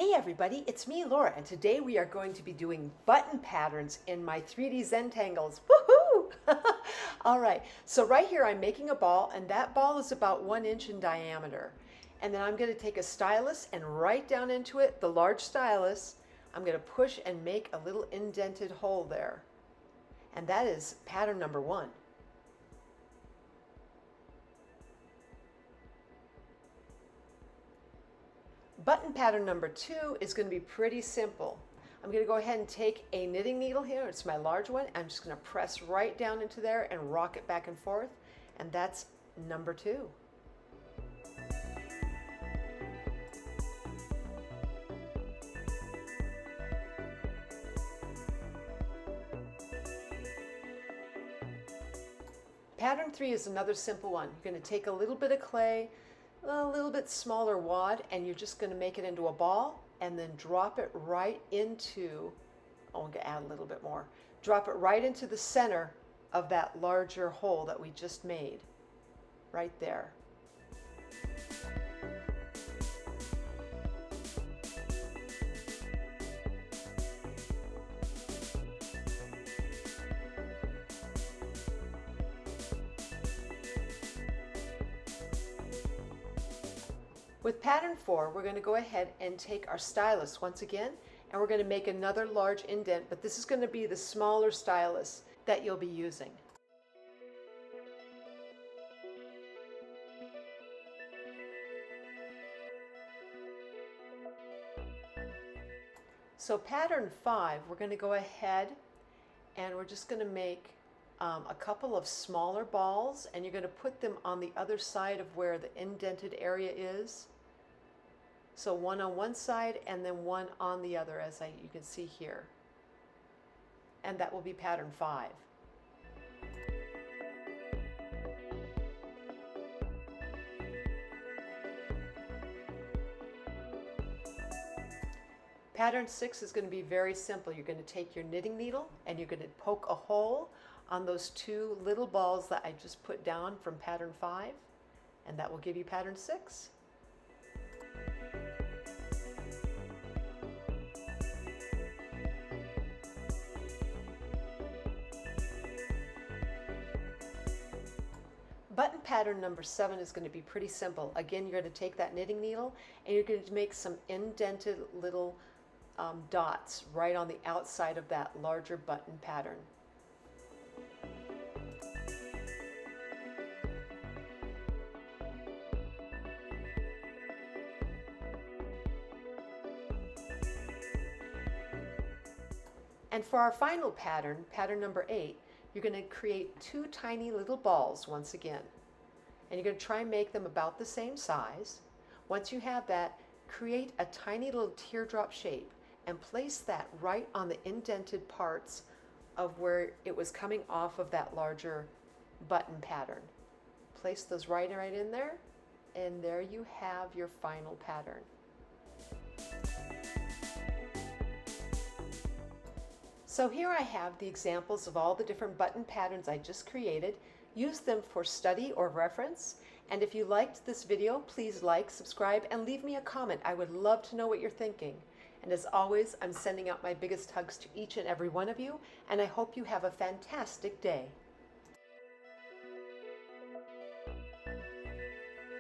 Hey everybody, it's me Laura, and today we are going to be doing button patterns in my 3D Zentangles. Woohoo! All right, so right here I'm making a ball, and that ball is about 1 inch in diameter. And then I'm going to take a stylus and write down into it, the large stylus. I'm going to push and make a little indented hole there. And that is pattern number 1. Button pattern number 2 is going to be pretty simple. I'm going to go ahead and take a knitting needle here. It's my large one. I'm just going to press right down into there and rock it back and forth. And that's number 2. Pattern 3 is another simple one. You're going to take a little bit of clay, a little bit smaller wad, and you're just going to make it into a ball and then drop it right into, I'm going to add a little bit more, drop it right into the center of that larger hole that we just made, right there. With pattern 4, we're going to go ahead and take our stylus once again, and we're going to make another large indent, but this is going to be the smaller stylus that you'll be using. So pattern 5, we're going to go ahead and we're just going to make a couple of smaller balls, and you're going to put them on the other side of where the indented area is. So one on one side and then one on the other, as you can see here. And that will be pattern 5. Pattern 6 is going to be very simple. You're going to take your knitting needle and you're going to poke a hole on those 2 little balls that I just put down from pattern 5, and that will give you pattern 6. Button pattern number 7 is going to be pretty simple. Again, you're going to take that knitting needle and you're going to make some indented little dots right on the outside of that larger button pattern. And for our final pattern, pattern number 8, you're going to create 2 tiny little balls once again. And you're going to try and make them about the same size. Once you have that, create a tiny little teardrop shape and place that right on the indented parts of where it was coming off of that larger button pattern. Place those right in there, and there you have your final pattern. So here I have the examples of all the different button patterns I just created. Use them for study or reference. And if you liked this video, please like, subscribe, and leave me a comment. I would love to know what you're thinking. And as always, I'm sending out my biggest hugs to each and every one of you, and I hope you have a fantastic day.